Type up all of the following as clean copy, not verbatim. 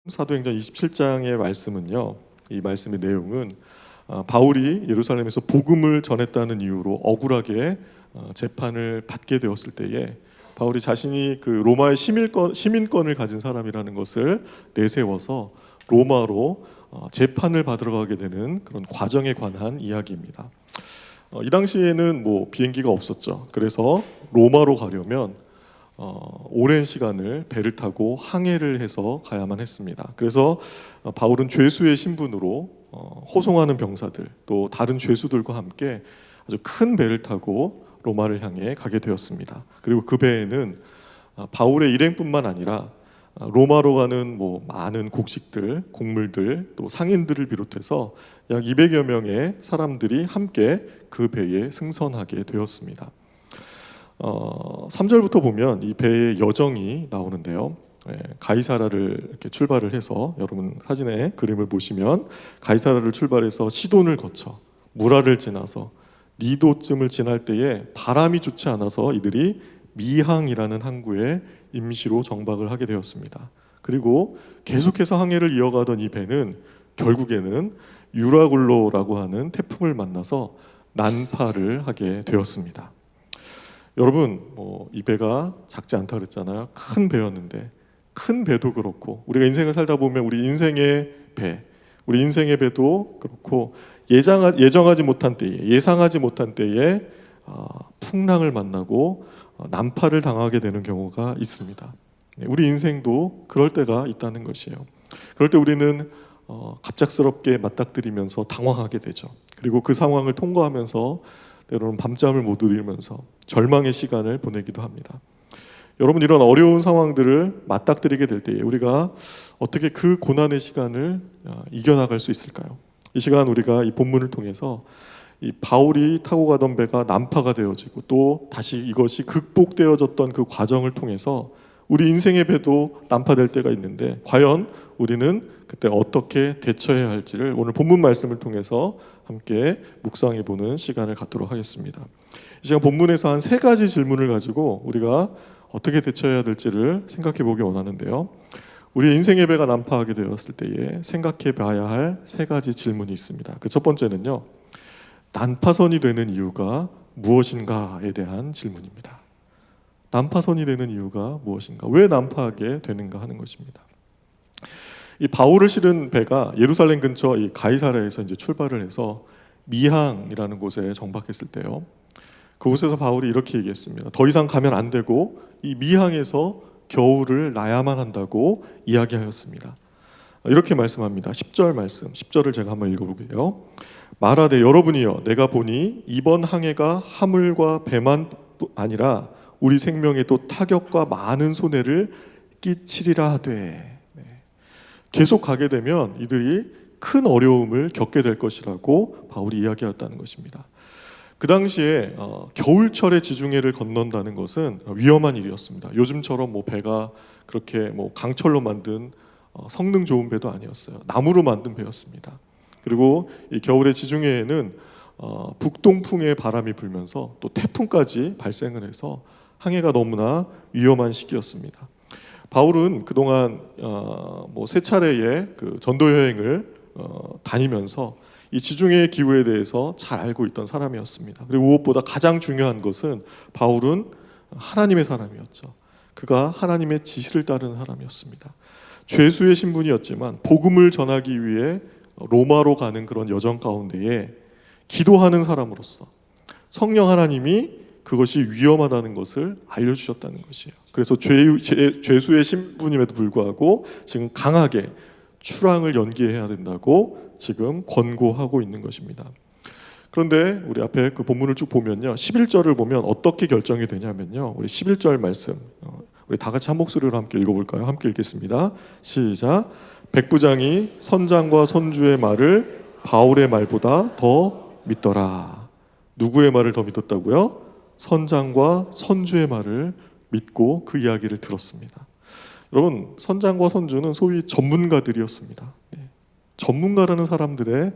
사도행전 27장의 말씀은요, 이 말씀의 내용은 바울이 예루살렘에서 복음을 전했다는 이유로 억울하게 재판을 받게 되었을 때에 바울이 자신이 그 로마의 시민권을 가진 사람이라는 것을 내세워서 로마로 재판을 받으러 가게 되는 그런 과정에 관한 이야기입니다. 이 당시에는 비행기가 없었죠. 그래서 로마로 가려면 오랜 시간을 배를 타고 항해를 해서 가야만 했습니다. 그래서 바울은 죄수의 신분으로 호송하는 병사들 또 다른 죄수들과 함께 아주 큰 배를 타고 로마를 향해 가게 되었습니다. 그리고 그 배에는 바울의 일행뿐만 아니라 로마로 가는 많은 곡식들, 곡물들, 또 상인들을 비롯해서 약 200여 명의 사람들이 함께 그 배에 승선하게 되었습니다. 3절부터 보면 이 배의 여정이 나오는데요. 가이사라를 이렇게 출발을 해서, 여러분 사진에 그림을 보시면 가이사라를 출발해서 시돈을 거쳐 무라를 지나서 니도쯤을 지날 때에 바람이 좋지 않아서 이들이 미항이라는 항구에 임시로 정박을 하게 되었습니다. 그리고 계속해서 항해를 이어가던 이 배는 결국에는 유라굴로라고 하는 태풍을 만나서 난파를 하게 되었습니다. 여러분, 이 배가 작지 않다 그랬잖아요. 큰 배였는데, 큰 배도 그렇고 우리가 인생을 살다 보면 우리 인생의 배도 그렇고 예상하지 못한 때에 풍랑을 만나고 난파를 당하게 되는 경우가 있습니다. 우리 인생도 그럴 때가 있다는 것이에요. 그럴 때 우리는 갑작스럽게 맞닥뜨리면서 당황하게 되죠. 그리고 그 상황을 통과하면서 때로는 밤잠을 못 이루면서 절망의 시간을 보내기도 합니다. 여러분, 이런 어려운 상황들을 맞닥뜨리게 될 때에 우리가 어떻게 그 고난의 시간을 이겨나갈 수 있을까요? 이 시간 우리가 이 본문을 통해서 이 바울이 타고 가던 배가 난파가 되어지고 또 다시 이것이 극복되어졌던 그 과정을 통해서 우리 인생의 배도 난파될 때가 있는데, 과연 우리는 그때 어떻게 대처해야 할지를 오늘 본문 말씀을 통해서 함께 묵상해 보는 시간을 갖도록 하겠습니다. 이 시간 본문에서 한 3가지 질문을 가지고 우리가 어떻게 대처해야 될지를 생각해 보기 원하는데요. 우리 인생의 배가 난파하게 되었을 때에 생각해 봐야 할 3가지 질문이 있습니다. 그 첫 번째는요, 난파선이 되는 이유가 무엇인가에 대한 질문입니다. 난파선이 되는 이유가 무엇인가? 왜 난파하게 되는가 하는 것입니다. 이 바울을 실은 배가 예루살렘 근처 이 가이사라에서 이제 출발을 해서 미항이라는 곳에 정박했을 때요, 그곳에서 바울이 이렇게 얘기했습니다. 더 이상 가면 안 되고 이 미항에서 겨울을 나야만 한다고 이야기하였습니다. 이렇게 말씀합니다. 10절 말씀, 10절을 제가 한번 읽어볼게요. 말하되 여러분이여, 내가 보니 이번 항해가 하물과 배만 아니라 우리 생명에 또 타격과 많은 손해를 끼치리라 하되. 계속 가게 되면 이들이 큰 어려움을 겪게 될 것이라고 바울이 이야기했다는 것입니다. 그 당시에 겨울철에 지중해를 건넌다는 것은 위험한 일이었습니다. 요즘처럼 배가 그렇게 강철로 만든 성능 좋은 배도 아니었어요. 나무로 만든 배였습니다. 그리고 이 겨울의 지중해에는 북동풍의 바람이 불면서 또 태풍까지 발생을 해서 항해가 너무나 위험한 시기였습니다. 바울은 그동안 3차례의 그 전도 여행을 다니면서 이 지중해의 기후에 대해서 잘 알고 있던 사람이었습니다. 그리고 무엇보다 가장 중요한 것은 바울은 하나님의 사람이었죠. 그가 하나님의 지시를 따르는 사람이었습니다. 죄수의 신분이었지만 복음을 전하기 위해 로마로 가는 그런 여정 가운데에 기도하는 사람으로서 성령 하나님이 그것이 위험하다는 것을 알려주셨다는 것이에요. 그래서 죄수의 신분임에도 불구하고 지금 강하게 출항을 연기해야 된다고 지금 권고하고 있는 것입니다. 그런데 우리 앞에 그 본문을 쭉 보면요, 11절을 보면 어떻게 결정이 되냐면요, 우리 11절 말씀 우리 다 같이 한 목소리로 함께 읽어볼까요? 함께 읽겠습니다. 시작. 백부장이 선장과 선주의 말을 바울의 말보다 더 믿더라. 누구의 말을 더 믿었다고요? 선장과 선주의 말을 믿고 그 이야기를 들었습니다. 여러분, 선장과 선주는 소위 전문가들이었습니다. 전문가라는 사람들의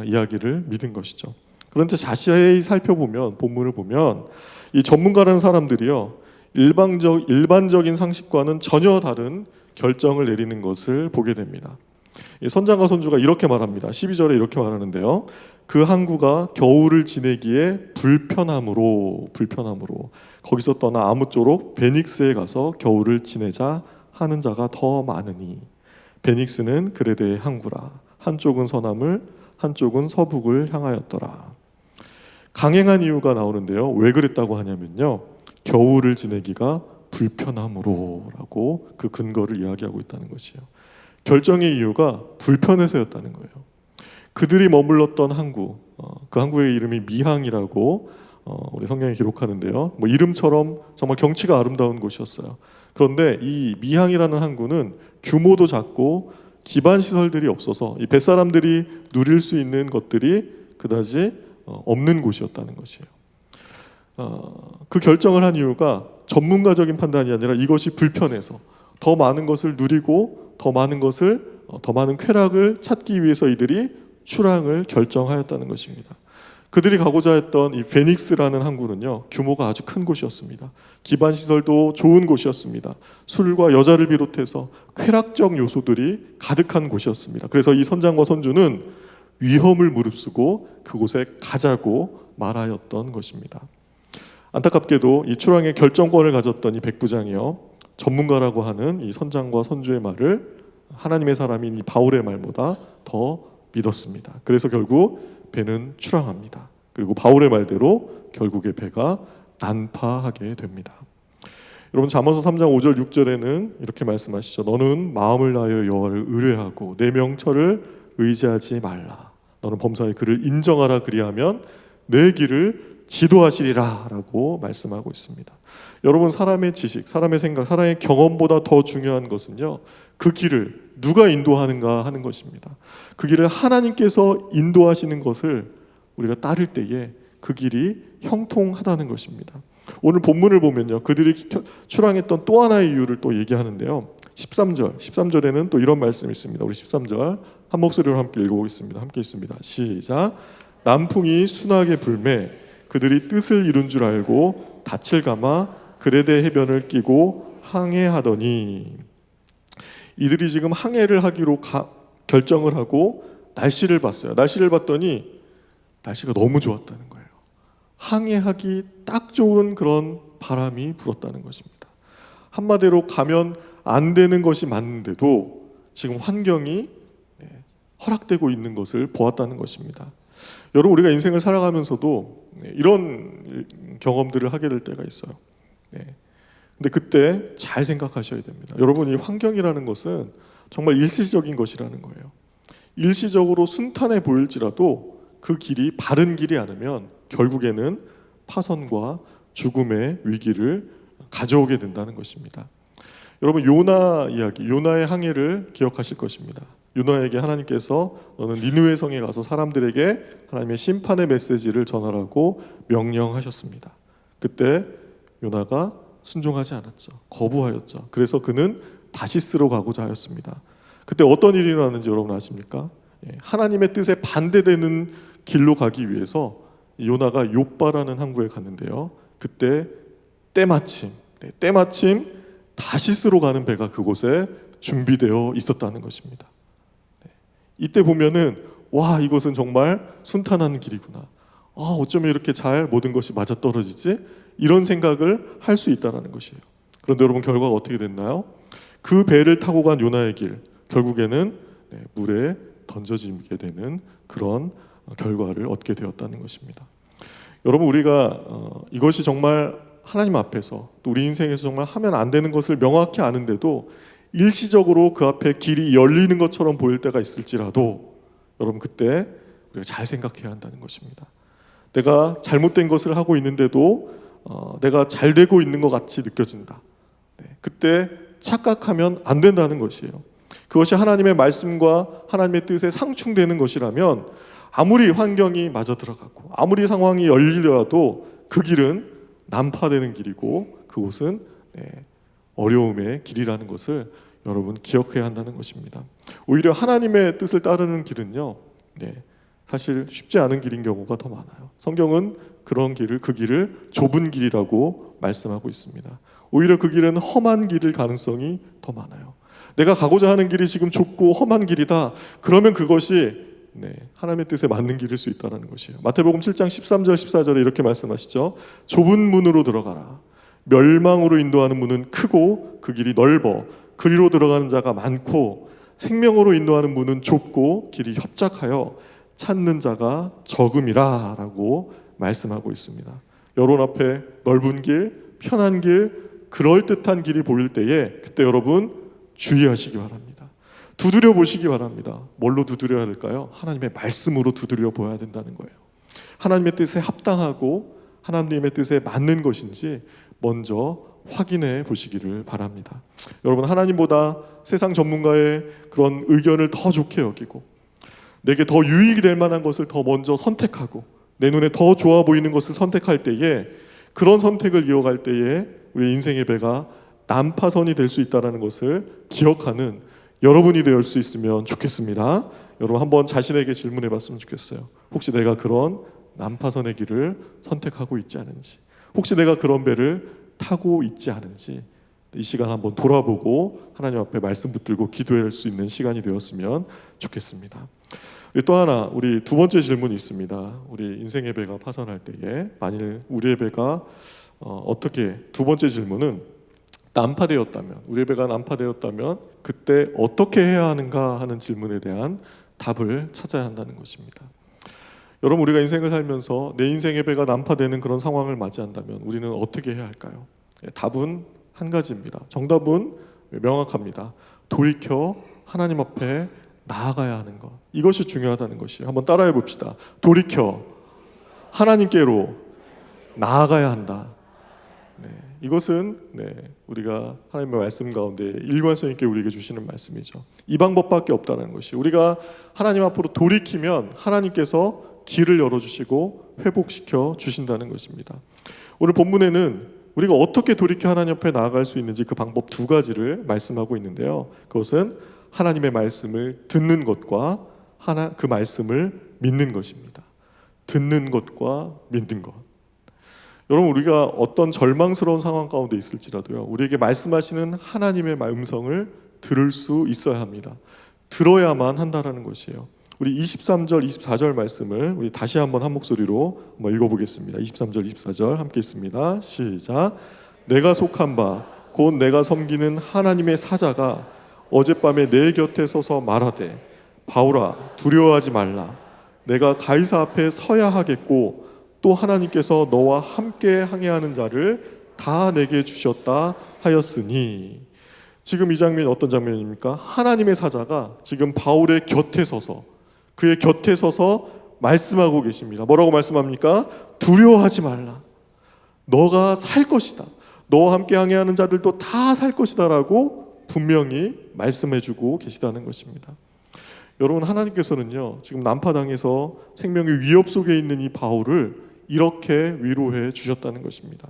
이야기를 믿은 것이죠. 그런데 자세히 살펴보면, 본문을 보면 이 전문가라는 사람들이요, 일반적인 상식과는 전혀 다른 결정을 내리는 것을 보게 됩니다. 선장과 선주가 이렇게 말합니다. 12절에 이렇게 말하는데요. 그 항구가 겨울을 지내기에 불편함으로 거기서 떠나 아무쪼록 베닉스에 가서 겨울을 지내자 하는 자가 더 많으니 베닉스는 그레데의 항구라. 한쪽은 서남을 한쪽은 서북을 향하였더라. 강행한 이유가 나오는데요. 왜 그랬다고 하냐면요. 겨울을 지내기가 불편함으로라고 그 근거를 이야기하고 있다는 것이에요. 결정의 이유가 불편해서였다는 거예요. 그들이 머물렀던 항구, 그 항구의 이름이 미항이라고 우리 성경에 기록하는데요. 뭐 이름처럼 정말 경치가 아름다운 곳이었어요. 그런데 이 미항이라는 항구는 규모도 작고 기반 시설들이 없어서 이 뱃사람들이 누릴 수 있는 것들이 그다지 없는 곳이었다는 것이에요. 그 결정을 한 이유가 전문가적인 판단이 아니라 이것이 불편해서 더 많은 것을 누리고 더 많은 쾌락을 찾기 위해서 이들이 출항을 결정하였다는 것입니다. 그들이 가고자 했던 이 페닉스라는 항구는요, 규모가 아주 큰 곳이었습니다. 기반 시설도 좋은 곳이었습니다. 술과 여자를 비롯해서 쾌락적 요소들이 가득한 곳이었습니다. 그래서 이 선장과 선주는 위험을 무릅쓰고 그곳에 가자고 말하였던 것입니다. 안타깝게도 이 출항의 결정권을 가졌던 이 백부장이요, 전문가라고 하는 이 선장과 선주의 말을 하나님의 사람인 이 바울의 말보다 더 믿었습니다. 그래서 결국 배는 출항합니다. 그리고 바울의 말대로 결국에 배가 난파하게 됩니다. 여러분, 잠언서 3장 5절 6절에는 이렇게 말씀하시죠. 너는 마음을 다하여 여호와를 의뢰하고 내 명철을 의지하지 말라. 너는 범사에 그를 인정하라. 그리하면 내 길을 지도하시리라 라고 말씀하고 있습니다. 여러분, 사람의 지식, 사람의 생각, 사람의 경험보다 더 중요한 것은요, 그 길을 누가 인도하는가 하는 것입니다. 그 길을 하나님께서 인도하시는 것을 우리가 따를 때에 그 길이 형통하다는 것입니다. 오늘 본문을 보면요, 그들이 출항했던 또 하나의 이유를 또 얘기하는데요. 13절에는 또 이런 말씀이 있습니다. 우리 13절 한 목소리로 함께 읽어보겠습니다. 함께 있습니다. 시작. 남풍이 순하게 불매 그들이 뜻을 이룬 줄 알고 닻을 감아 그레데 해변을 끼고 항해하더니, 이들이 지금 항해를 하기로 결정을 하고 날씨를 봤어요. 날씨를 봤더니 날씨가 너무 좋았다는 거예요. 항해하기 딱 좋은 그런 바람이 불었다는 것입니다. 한마디로 가면 안 되는 것이 맞는데도 지금 환경이 허락되고 있는 것을 보았다는 것입니다. 여러분, 우리가 인생을 살아가면서도 이런 경험들을 하게 될 때가 있어요. 근데 그때 잘 생각하셔야 됩니다. 여러분, 이 환경이라는 것은 정말 일시적인 것이라는 거예요. 일시적으로 순탄해 보일지라도 그 길이 바른 길이 아니면 결국에는 파선과 죽음의 위기를 가져오게 된다는 것입니다. 여러분, 요나 이야기, 요나의 항해를 기억하실 것입니다. 요나에게 하나님께서 너는 니느웨 성에 가서 사람들에게 하나님의 심판의 메시지를 전하라고 명령하셨습니다. 그때 요나가 순종하지 않았죠. 거부하였죠. 그래서 그는 다시스로 가고자 하였습니다. 그때 어떤 일이 일어나는지 여러분 아십니까? 하나님의 뜻에 반대되는 길로 가기 위해서 요나가 욥바라는 항구에 갔는데요. 그때 때마침 다시스로 가는 배가 그곳에 준비되어 있었다는 것입니다. 이때 보면은 와, 이것은 정말 순탄한 길이구나. 어쩌면 이렇게 잘 모든 것이 맞아떨어지지? 이런 생각을 할 수 있다는 것이에요. 그런데 여러분, 결과가 어떻게 됐나요? 그 배를 타고 간 요나의 길, 결국에는 물에 던져지게 되는 그런 결과를 얻게 되었다는 것입니다. 여러분, 우리가 이것이 정말 하나님 앞에서 또 우리 인생에서 정말 하면 안 되는 것을 명확히 아는데도 일시적으로 그 앞에 길이 열리는 것처럼 보일 때가 있을지라도 여러분, 그때 우리가 잘 생각해야 한다는 것입니다. 내가 잘못된 것을 하고 있는데도 내가 잘 되고 있는 것 같이 느껴진다. 그때 착각하면 안 된다는 것이에요. 그것이 하나님의 말씀과 하나님의 뜻에 상충되는 것이라면 아무리 환경이 맞아 들어가고 아무리 상황이 열리더라도 그 길은 난파되는 길이고 그곳은 어려움의 길이라는 것을 여러분 기억해야 한다는 것입니다. 오히려 하나님의 뜻을 따르는 길은요, 사실 쉽지 않은 길인 경우가 더 많아요. 성경은 그 길을 좁은 길이라고 말씀하고 있습니다. 오히려 그 길은 험한 길일 가능성이 더 많아요. 내가 가고자 하는 길이 지금 좁고 험한 길이다. 그러면 그것이 하나님의 뜻에 맞는 길일 수 있다는 것이에요. 마태복음 7장 13절 14절에 이렇게 말씀하시죠. 좁은 문으로 들어가라. 멸망으로 인도하는 문은 크고 그 길이 넓어 그리로 들어가는 자가 많고 생명으로 인도하는 문은 좁고 길이 협착하여 찾는 자가 적음이라 라고 말씀하고 있습니다. 여러분 앞에 넓은 길, 편한 길, 그럴듯한 길이 보일 때에 그때 여러분 주의하시기 바랍니다. 두드려 보시기 바랍니다. 뭘로 두드려야 될까요? 하나님의 말씀으로 두드려 보아야 된다는 거예요. 하나님의 뜻에 합당하고 하나님의 뜻에 맞는 것인지 먼저 확인해 보시기를 바랍니다. 여러분, 하나님보다 세상 전문가의 그런 의견을 더 좋게 여기고 내게 더 유익이 될 만한 것을 더 먼저 선택하고 내 눈에 더 좋아 보이는 것을 선택할 때에 그런 선택을 이어갈 때에 우리 인생의 배가 난파선이 될 수 있다는 것을 기억하는 여러분이 될 수 있으면 좋겠습니다. 여러분 한번 자신에게 질문해 봤으면 좋겠어요. 혹시 내가 그런 난파선의 길을 선택하고 있지 않은지, 혹시 내가 그런 배를 타고 있지 않은지 이 시간 한번 돌아보고 하나님 앞에 말씀 붙들고 기도할 수 있는 시간이 되었으면 좋겠습니다. 또 하나 우리 두 번째 질문이 있습니다. 우리 인생의 배가 파선할 때에 만일 우리의 배가 어떻게, 두 번째 질문은 난파되었다면, 우리의 배가 난파되었다면 그때 어떻게 해야 하는가 하는 질문에 대한 답을 찾아야 한다는 것입니다. 여러분, 우리가 인생을 살면서 내 인생의 배가 난파되는 그런 상황을 맞이한다면 우리는 어떻게 해야 할까요? 답은 한 가지입니다. 정답은 명확합니다. 돌이켜 하나님 앞에 나아가야 하는 것, 이것이 중요하다는 것이에요. 한번 따라해 봅시다. 돌이켜 하나님께로 나아가야 한다. 이것은 우리가 하나님의 말씀 가운데 일관성 있게 우리에게 주시는 말씀이죠. 이 방법밖에 없다는 것이, 우리가 하나님 앞으로 돌이키면 하나님께서 길을 열어주시고 회복시켜 주신다는 것입니다. 오늘 본문에는 우리가 어떻게 돌이켜 하나님 앞에 나아갈 수 있는지 그 방법 두 가지를 말씀하고 있는데요. 그것은 하나님의 말씀을 듣는 것과 그 말씀을 믿는 것입니다. 듣는 것과 믿는 것. 여러분, 우리가 어떤 절망스러운 상황 가운데 있을지라도요, 우리에게 말씀하시는 하나님의 음성을 들을 수 있어야 합니다. 들어야만 한다라는 것이에요. 우리 23절, 24절 말씀을 우리 다시 한번 한 목소리로 한번 읽어보겠습니다. 23절, 24절 함께 있습니다. 시작. 내가 속한 바 곧 내가 섬기는 하나님의 사자가 어젯밤에 내 곁에 서서 말하되 바울아 두려워하지 말라. 내가 가이사 앞에 서야 하겠고 또 하나님께서 너와 함께 항해하는 자를 다 내게 주셨다 하였으니. 지금 이 장면이 어떤 장면입니까? 하나님의 사자가 지금 바울의 곁에 서서, 그의 곁에 서서 말씀하고 계십니다. 뭐라고 말씀합니까? 두려워하지 말라. 너가 살 것이다. 너와 함께 항해하는 자들도 다 살 것이다 라고 분명히 말씀해주고 계시다는 것입니다. 여러분, 하나님께서는요 지금 난파당해서 생명의 위협 속에 있는 이 바울을 이렇게 위로해 주셨다는 것입니다.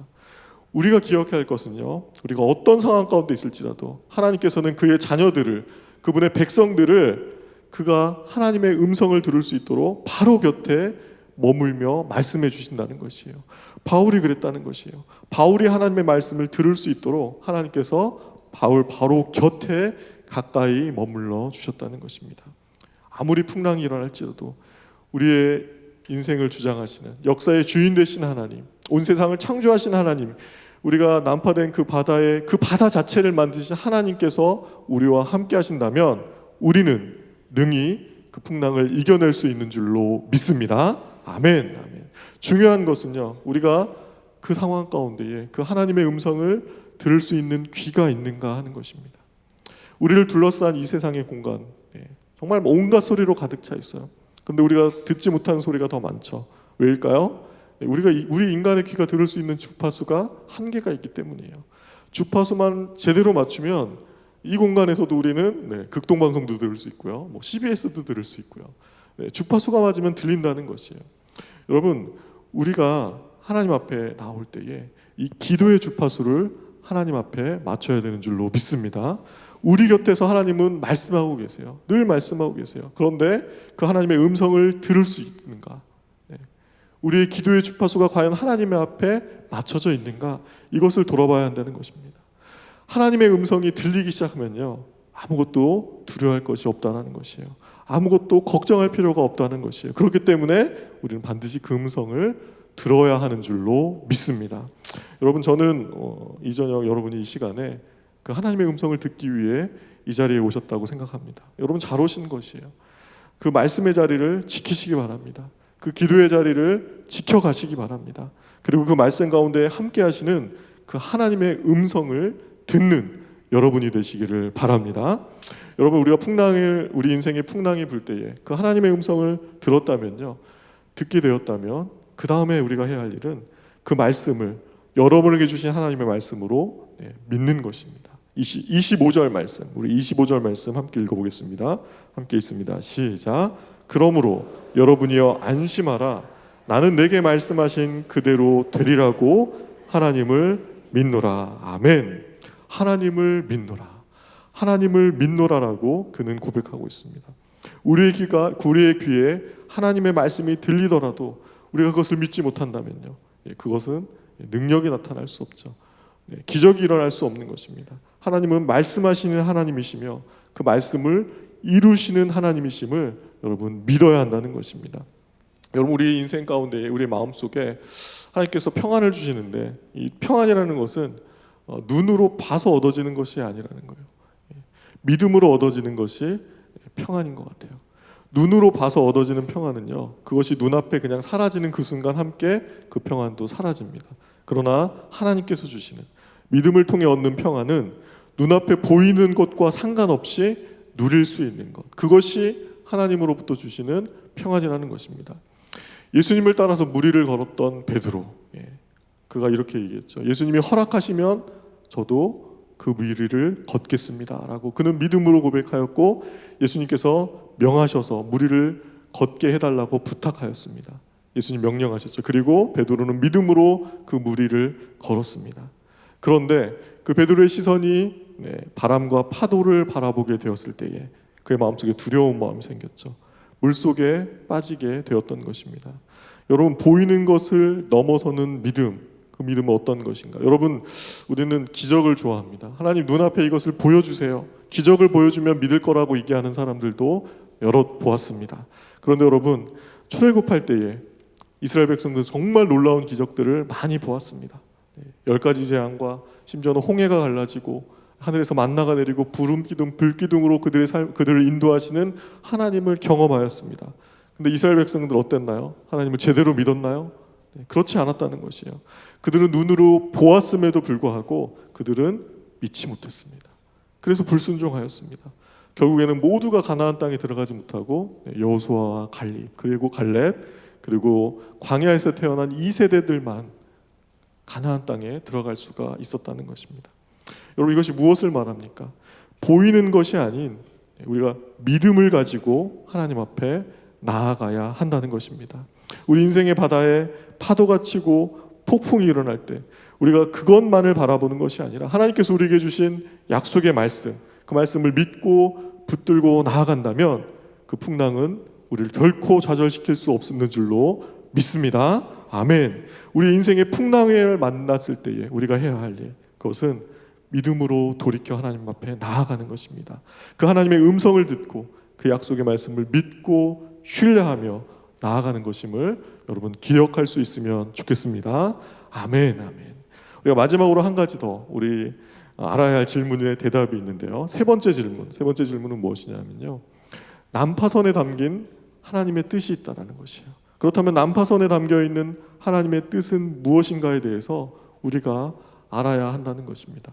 우리가 기억해야 할 것은요, 우리가 어떤 상황 가운데 있을지라도 하나님께서는 그의 자녀들을, 그분의 백성들을 그가 하나님의 음성을 들을 수 있도록 바로 곁에 머물며 말씀해 주신다는 것이에요. 바울이 그랬다는 것이에요. 바울이 하나님의 말씀을 들을 수 있도록 하나님께서 바울 바로 곁에 가까이 머물러 주셨다는 것입니다. 아무리 풍랑이 일어날지라도 우리의 인생을 주장하시는 역사의 주인 되신 하나님, 온 세상을 창조하신 하나님, 우리가 난파된 그 바다의 그 바다 자체를 만드신 하나님께서 우리와 함께 하신다면 우리는 능히 그 풍랑을 이겨낼 수 있는 줄로 믿습니다. 아멘. 아멘. 중요한 것은요, 우리가 그 상황 가운데에 그 하나님의 음성을 들을 수 있는 귀가 있는가 하는 것입니다. 우리를 둘러싼 이 세상의 공간, 정말 온갖 소리로 가득 차 있어요. 그런데 우리가 듣지 못하는 소리가 더 많죠. 왜일까요? 우리 인간의 귀가 들을 수 있는 주파수가 한계가 있기 때문이에요. 주파수만 제대로 맞추면 이 공간에서도 우리는 극동방송도 들을 수 있고요, CBS도 들을 수 있고요. 주파수가 맞으면 들린다는 것이에요. 여러분, 우리가 하나님 앞에 나올 때에 이 기도의 주파수를 하나님 앞에 맞춰야 되는 줄로 믿습니다. 우리 곁에서 하나님은 말씀하고 계세요. 늘 말씀하고 계세요. 그런데 그 하나님의 음성을 들을 수 있는가? 우리의 기도의 주파수가 과연 하나님의 앞에 맞춰져 있는가? 이것을 돌아봐야 한다는 것입니다. 하나님의 음성이 들리기 시작하면요, 아무것도 두려워할 것이 없다는 것이에요. 아무것도 걱정할 필요가 없다는 것이에요. 그렇기 때문에 우리는 반드시 그 음성을 들어야 하는 줄로 믿습니다. 여러분, 저는 이 저녁 여러분이 이 시간에 그 하나님의 음성을 듣기 위해 이 자리에 오셨다고 생각합니다. 여러분 잘 오신 것이에요. 그 말씀의 자리를 지키시기 바랍니다. 그 기도의 자리를 지켜가시기 바랍니다. 그리고 그 말씀 가운데 함께 하시는 그 하나님의 음성을 듣는 여러분이 되시기를 바랍니다. 여러분, 우리 인생의 풍랑이 불 때에 그 하나님의 음성을 들었다면요, 듣게 되었다면 그 다음에 우리가 해야 할 일은 그 말씀을 여러분에게 주신 하나님의 말씀으로 믿는 것입니다. 25절 말씀, 우리 25절 말씀 함께 읽어보겠습니다. 함께 있습니다. 시작. 그러므로 여러분이여 안심하라. 나는 내게 말씀하신 그대로 되리라고 하나님을 믿노라. 아멘. 하나님을 믿노라. 하나님을 믿노라라고 그는 고백하고 있습니다. 우리의 귀에 하나님의 말씀이 들리더라도 우리가 그것을 믿지 못한다면요, 그것은 능력이 나타날 수 없죠. 기적이 일어날 수 없는 것입니다. 하나님은 말씀하시는 하나님이시며 그 말씀을 이루시는 하나님이심을 여러분 믿어야 한다는 것입니다. 여러분, 우리 인생 가운데 우리 마음속에 하나님께서 평안을 주시는데 이 평안이라는 것은 눈으로 봐서 얻어지는 것이 아니라는 거예요. 믿음으로 얻어지는 것이 평안인 것 같아요. 눈으로 봐서 얻어지는 평안은요, 그것이 눈앞에 그냥 사라지는 그 순간 함께 그 평안도 사라집니다. 그러나 하나님께서 주시는 믿음을 통해 얻는 평안은 눈앞에 보이는 것과 상관없이 누릴 수 있는 것, 그것이 하나님으로부터 주시는 평안이라는 것입니다. 예수님을 따라서 무리를 걸었던 베드로, 그가 이렇게 얘기했죠. 예수님이 허락하시면 저도 그 무리를 걷겠습니다 라고 그는 믿음으로 고백하였고, 예수님께서 명하셔서 무리를 걷게 해달라고 부탁하였습니다. 예수님 명령하셨죠. 그리고 베드로는 믿음으로 그 무리를 걸었습니다. 그런데 그 베드로의 시선이 바람과 파도를 바라보게 되었을 때에 그의 마음속에 두려운 마음이 생겼죠. 물속에 빠지게 되었던 것입니다. 여러분, 보이는 것을 넘어서는 믿음, 그 믿음은 어떤 것인가? 여러분, 우리는 기적을 좋아합니다. 하나님 눈앞에 이것을 보여주세요. 기적을 보여주면 믿을 거라고 얘기하는 사람들도 여러 보았습니다. 그런데 여러분, 출애굽할 때에 이스라엘 백성들 정말 놀라운 기적들을 많이 보았습니다. 10가지 재앙과 심지어는 홍해가 갈라지고 하늘에서 만나가 내리고 구름기둥, 불기둥으로 그들을 인도하시는 하나님을 경험하였습니다. 근데 이스라엘 백성들 어땠나요? 하나님을 제대로 믿었나요? 그렇지 않았다는 것이에요. 그들은 눈으로 보았음에도 불구하고 그들은 믿지 못했습니다. 그래서 불순종하였습니다. 결국에는 모두가 가나안 땅에 들어가지 못하고 여호수아와 갈렙 그리고 광야에서 태어난 2세대들만 가나안 땅에 들어갈 수가 있었다는 것입니다. 여러분, 이것이 무엇을 말합니까? 보이는 것이 아닌 우리가 믿음을 가지고 하나님 앞에 나아가야 한다는 것입니다. 우리 인생의 바다에 파도가 치고 폭풍이 일어날 때 우리가 그것만을 바라보는 것이 아니라 하나님께서 우리에게 주신 약속의 말씀, 그 말씀을 믿고 붙들고 나아간다면 그 풍랑은 우리를 결코 좌절시킬 수 없는 줄로 믿습니다. 아멘. 우리 인생의 풍랑을 만났을 때에 우리가 해야 할 일, 그것은 믿음으로 돌이켜 하나님 앞에 나아가는 것입니다. 그 하나님의 음성을 듣고 그 약속의 말씀을 믿고 신뢰하며 나아가는 것임을 여러분 기억할 수 있으면 좋겠습니다. 아멘, 아멘. 우리가 마지막으로 한 가지 더 우리 알아야 할 질문에 대답이 있는데요. 세 번째 질문은 무엇이냐면요, 난파선에 담긴 하나님의 뜻이 있다는 것이에요. 그렇다면 난파선에 담겨 있는 하나님의 뜻은 무엇인가에 대해서 우리가 알아야 한다는 것입니다.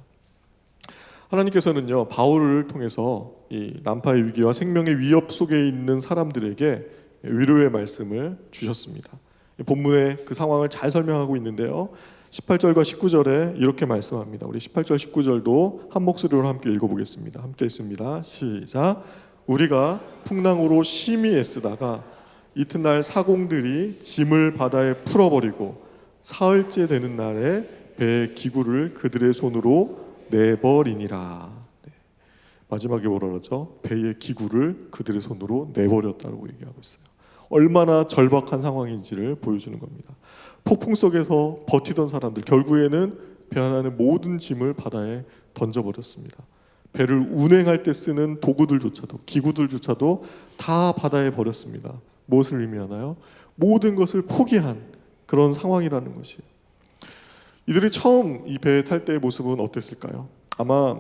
하나님께서는요, 바울을 통해서 이 난파의 위기와 생명의 위협 속에 있는 사람들에게 위로의 말씀을 주셨습니다. 본문의 그 상황을 잘 설명하고 있는데요, 18절과 19절에 이렇게 말씀합니다. 우리 18절 19절도 한 목소리로 함께 읽어보겠습니다. 함께 읽습니다. 시작. 우리가 풍랑으로 심히 애쓰다가 이튿날 사공들이 짐을 바다에 풀어버리고 사흘째 되는 날에 배의 기구를 그들의 손으로 내버리니라. 마지막에 뭐라 그러죠? 배의 기구를 그들의 손으로 내버렸다고 얘기하고 있어요. 얼마나 절박한 상황인지를 보여주는 겁니다. 폭풍 속에서 버티던 사람들, 결국에는 배 안에 모든 짐을 바다에 던져버렸습니다. 배를 운행할 때 쓰는 도구들조차도, 기구들조차도 다 바다에 버렸습니다. 무엇을 의미하나요? 모든 것을 포기한 그런 상황이라는 것이에요. 이들이 처음 이 배에 탈 때의 모습은 어땠을까요? 아마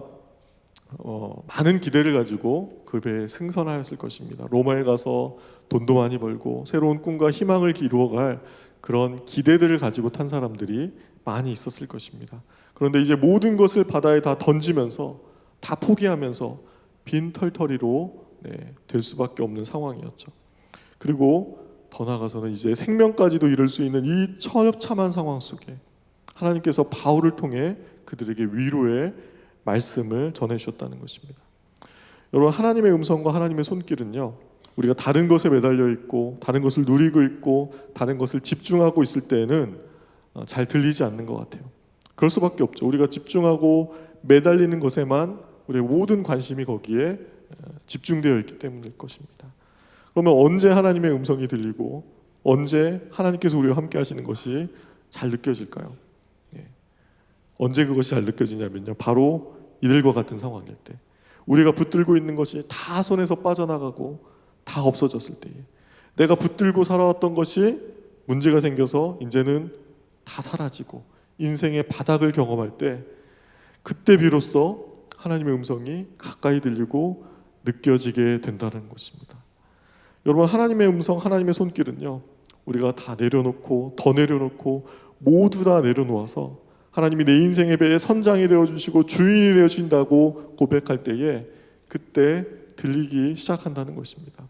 많은 기대를 가지고 그 배에 승선하였을 것입니다. 로마에 가서 돈도 많이 벌고 새로운 꿈과 희망을 이루어갈 그런 기대들을 가지고 탄 사람들이 많이 있었을 것입니다. 그런데 이제 모든 것을 바다에 다 던지면서 다 포기하면서 빈털터리로 될 수밖에 없는 상황이었죠. 그리고 더 나아가서는 이제 생명까지도 잃을 수 있는 이 처참한 상황 속에 하나님께서 바울을 통해 그들에게 위로의 말씀을 전해주셨다는 것입니다. 여러분, 하나님의 음성과 하나님의 손길은요, 우리가 다른 것에 매달려 있고 다른 것을 누리고 있고 다른 것을 집중하고 있을 때에는 잘 들리지 않는 것 같아요. 그럴 수밖에 없죠. 우리가 집중하고 매달리는 것에만 우리의 모든 관심이 거기에 집중되어 있기 때문일 것입니다. 그러면 언제 하나님의 음성이 들리고 언제 하나님께서 우리와 함께 하시는 것이 잘 느껴질까요? 언제 그것이 잘 느껴지냐면요, 바로 이들과 같은 상황일 때, 우리가 붙들고 있는 것이 다 손에서 빠져나가고 다 없어졌을 때에, 내가 붙들고 살아왔던 것이 문제가 생겨서 이제는 다 사라지고 인생의 바닥을 경험할 때, 그때 비로소 하나님의 음성이 가까이 들리고 느껴지게 된다는 것입니다. 여러분, 하나님의 음성, 하나님의 손길은요, 우리가 다 내려놓고 더 내려놓고 모두 다 내려놓아서 하나님이 내 인생의 배에 선장이 되어주시고 주인이 되어주신다고 고백할 때에 그때 들리기 시작한다는 것입니다.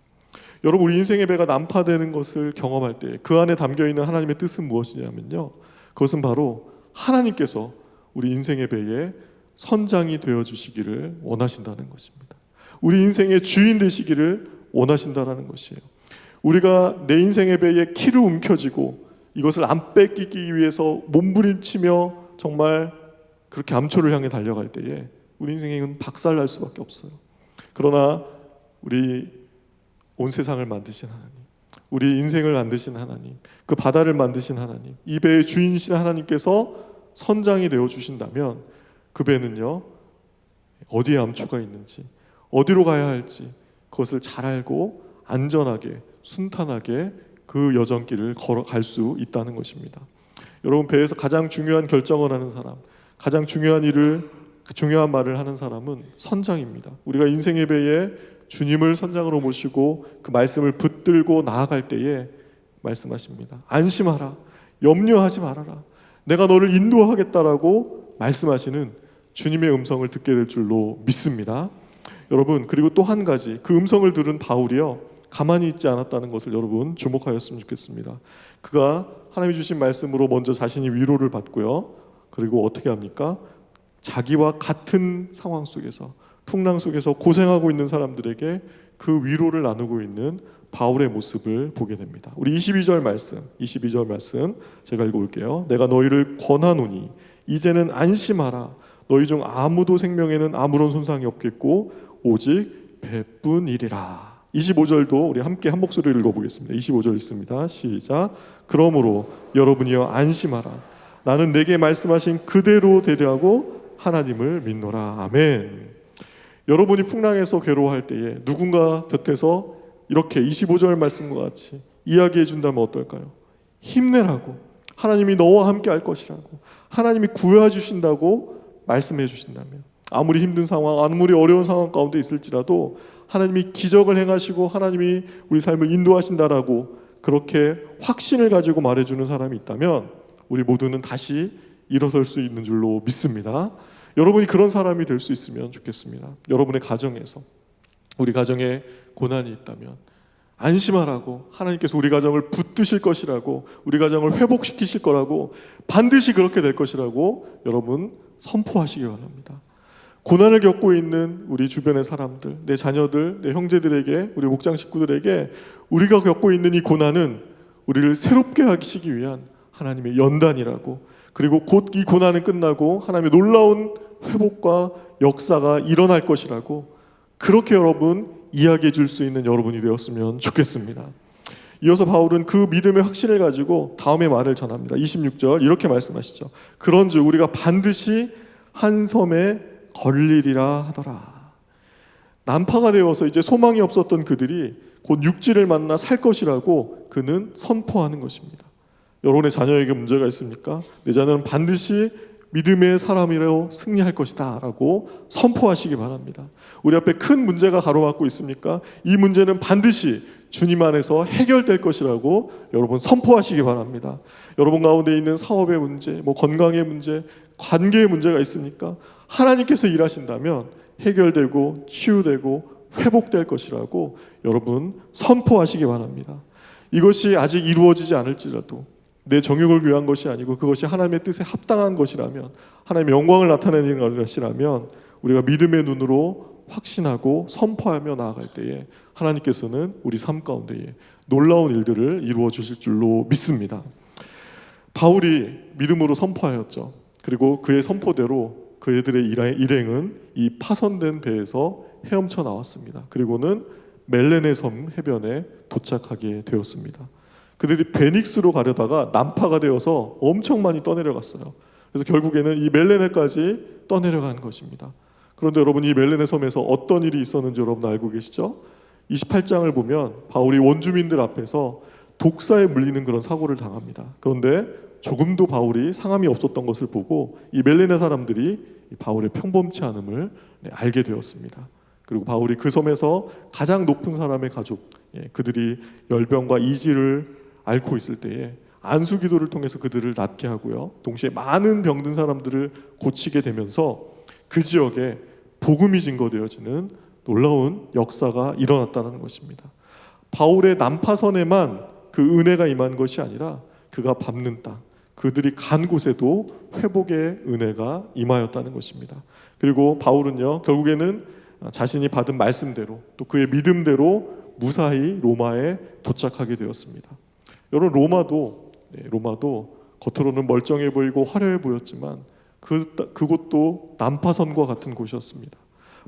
여러분, 우리 인생의 배가 난파되는 것을 경험할 때 그 안에 담겨있는 하나님의 뜻은 무엇이냐면요, 그것은 바로 하나님께서 우리 인생의 배에 선장이 되어주시기를 원하신다는 것입니다. 우리 인생의 주인 되시기를 원하신다는 것이에요. 우리가 내 인생의 배에 키를 움켜쥐고 이것을 안 뺏기기 위해서 몸부림치며 정말 그렇게 암초를 향해 달려갈 때에 우리 인생은 박살날 수밖에 없어요. 그러나 우리 온 세상을 만드신 하나님, 우리 인생을 만드신 하나님, 그 바다를 만드신 하나님, 이 배의 주인이신 하나님께서 선장이 되어주신다면 그 배는요, 어디에 암초가 있는지, 어디로 가야 할지 그것을 잘 알고 안전하게 순탄하게 그 여정길을 걸어갈 수 있다는 것입니다. 여러분, 배에서 가장 중요한 결정을 하는 사람, 가장 중요한 중요한 말을 하는 사람은 선장입니다. 우리가 인생의 배에 주님을 선장으로 모시고 그 말씀을 붙들고 나아갈 때에 말씀하십니다. 안심하라, 염려하지 말아라, 내가 너를 인도하겠다라고 말씀하시는 주님의 음성을 듣게 될 줄로 믿습니다. 여러분, 그리고 또 한 가지, 그 음성을 들은 바울이요, 가만히 있지 않았다는 것을 여러분 주목하였으면 좋겠습니다. 그가 하나님이 주신 말씀으로 먼저 자신이 위로를 받고요, 그리고 어떻게 합니까? 자기와 같은 상황 속에서, 풍랑 속에서 고생하고 있는 사람들에게 그 위로를 나누고 있는 바울의 모습을 보게 됩니다. 우리 22절 말씀 제가 읽어볼게요. 내가 너희를 권하노니 이제는 안심하라. 너희 중 아무도 생명에는 아무런 손상이 없겠고 오직 배뿐이리라. 25절도 우리 함께 한 목소리를 읽어보겠습니다. 25절 있습니다. 시작. 그러므로 여러분이여 안심하라. 나는 내게 말씀하신 그대로 되리라고 하나님을 믿노라. 아멘. 여러분이 풍랑에서 괴로워할 때에 누군가 곁에서 이렇게 25절 말씀과 같이 이야기해 준다면 어떨까요? 힘내라고, 하나님이 너와 함께 할 것이라고, 하나님이 구해 주신다고 말씀해 주신다면, 아무리 힘든 상황, 아무리 어려운 상황 가운데 있을지라도 하나님이 기적을 행하시고 하나님이 우리 삶을 인도하신다라고 그렇게 확신을 가지고 말해주는 사람이 있다면 우리 모두는 다시 일어설 수 있는 줄로 믿습니다. 여러분이 그런 사람이 될 수 있으면 좋겠습니다. 여러분의 가정에서 우리 가정에 고난이 있다면 안심하라고, 하나님께서 우리 가정을 붙드실 것이라고, 우리 가정을 회복시키실 거라고, 반드시 그렇게 될 것이라고 여러분 선포하시기 바랍니다. 고난을 겪고 있는 우리 주변의 사람들, 내 자녀들, 내 형제들에게, 우리 목장 식구들에게 우리가 겪고 있는 이 고난은 우리를 새롭게 하시기 위한 하나님의 연단이라고, 그리고 곧 이 고난은 끝나고 하나님의 놀라운 회복과 역사가 일어날 것이라고, 그렇게 여러분 이야기해 줄 수 있는 여러분이 되었으면 좋겠습니다. 이어서 바울은 그 믿음의 확신을 가지고 다음의 말을 전합니다. 26절 이렇게 말씀하시죠. 그런즉 우리가 반드시 한 섬에 걸리리라 하더라. 난파가 되어서 이제 소망이 없었던 그들이 곧 육지를 만나 살 것이라고 그는 선포하는 것입니다. 여러분의 자녀에게 문제가 있습니까? 내 자녀는 반드시 믿음의 사람이라고 승리할 것이다 라고 선포하시기 바랍니다. 우리 앞에 큰 문제가 가로막고 있습니까? 이 문제는 반드시 주님 안에서 해결될 것이라고 여러분 선포하시기 바랍니다. 여러분 가운데 있는 사업의 문제, 건강의 문제, 관계의 문제가 있습니까? 하나님께서 일하신다면 해결되고 치유되고 회복될 것이라고 여러분 선포하시기 바랍니다. 이것이 아직 이루어지지 않을지라도 내 정욕을 위한 것이 아니고 그것이 하나님의 뜻에 합당한 것이라면, 하나님의 영광을 나타내는 것이라면 우리가 믿음의 눈으로 확신하고 선포하며 나아갈 때에 하나님께서는 우리 삶 가운데에 놀라운 일들을 이루어 주실 줄로 믿습니다. 바울이 믿음으로 선포하였죠. 그리고 그의 선포대로 그들의 일행은 이 파손된 배에서 헤엄쳐 나왔습니다. 그리고는 멜레네 섬 해변에 도착하게 되었습니다. 그들이 베닉스로 가려다가 난파가 되어서 엄청 많이 떠내려갔어요. 그래서 결국에는 이 멜레네까지 떠내려간 것입니다. 그런데 여러분, 이 멜레네 섬에서 어떤 일이 있었는지 여러분 알고 계시죠? 28장을 보면 바울이 원주민들 앞에서 독사에 물리는 그런 사고를 당합니다. 그런데 조금도 바울이 상함이 없었던 것을 보고 이 멜레네 사람들이 바울의 평범치 않음을 알게 되었습니다. 그리고 바울이 그 섬에서 가장 높은 사람의 가족, 그들이 열병과 이지를 앓고 있을 때에 안수기도를 통해서 그들을 낫게 하고요, 동시에 많은 병든 사람들을 고치게 되면서 그 지역에 복음이 증거되어지는 놀라운 역사가 일어났다는 것입니다. 바울의 난파선에만 그 은혜가 임한 것이 아니라 그가 밟는 땅, 그들이 간 곳에도 회복의 은혜가 임하였다는 것입니다. 그리고 바울은요, 결국에는 자신이 받은 말씀대로 또 그의 믿음대로 무사히 로마에 도착하게 되었습니다. 여러분, 로마도 겉으로는 멀쩡해 보이고 화려해 보였지만 그곳도 난파선과 같은 곳이었습니다.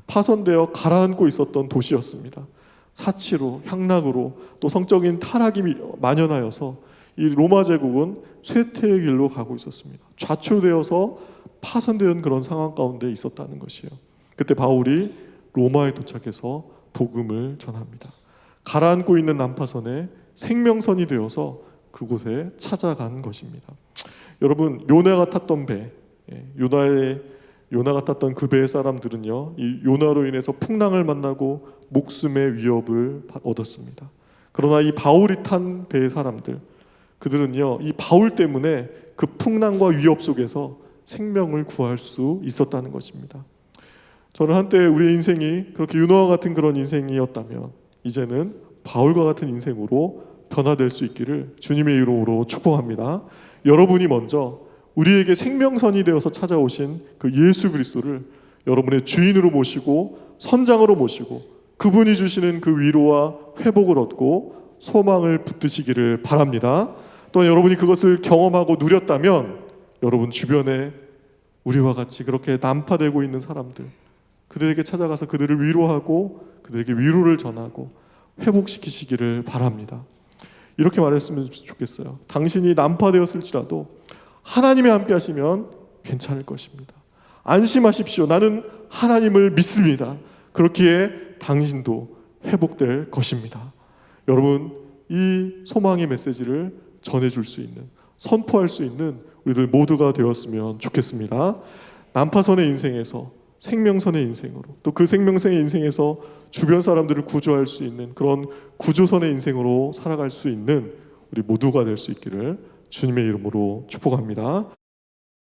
파손되어 가라앉고 있었던 도시였습니다. 사치로, 향락으로 또 성적인 타락이 만연하여서 이 로마 제국은 쇠퇴의 길로 가고 있었습니다. 좌초되어서 파손된 그런 상황 가운데 있었다는 것이에요. 그때 바울이 로마에 도착해서 복음을 전합니다. 가라앉고 있는 난파선에 생명선이 되어서 그곳에 찾아간 것입니다. 여러분, 요나가 탔던 배, 요나가 탔던 그 배의 사람들은요, 이 요나로 인해서 풍랑을 만나고 목숨의 위협을 얻었습니다. 그러나 이 바울이 탄 배의 사람들, 그들은요, 이 바울 때문에 그 풍랑과 위협 속에서 생명을 구할 수 있었다는 것입니다. 저는 한때 우리의 인생이 그렇게 요나와 같은 그런 인생이었다면 이제는 바울과 같은 인생으로 변화될 수 있기를 주님의 이름으로 축복합니다. 여러분이 먼저 우리에게 생명선이 되어서 찾아오신 그 예수 그리스도를 여러분의 주인으로 모시고 선장으로 모시고 그분이 주시는 그 위로와 회복을 얻고 소망을 붙드시기를 바랍니다. 또한 여러분이 그것을 경험하고 누렸다면 여러분 주변에 우리와 같이 그렇게 난파되고 있는 사람들, 그들에게 찾아가서 그들을 위로하고 그들에게 위로를 전하고 회복시키시기를 바랍니다. 이렇게 말했으면 좋겠어요. 당신이 난파되었을지라도 하나님이 함께 하시면 괜찮을 것입니다. 안심하십시오. 나는 하나님을 믿습니다. 그렇기에 당신도 회복될 것입니다. 여러분, 이 소망의 메시지를 전해줄 수 있는, 선포할 수 있는 우리들 모두가 되었으면 좋겠습니다. 난파선의 인생에서 생명선의 인생으로, 또 그 생명선의 인생에서 주변 사람들을 구조할 수 있는 그런 구조선의 인생으로 살아갈 수 있는 우리 모두가 될 수 있기를 주님의 이름으로 축복합니다.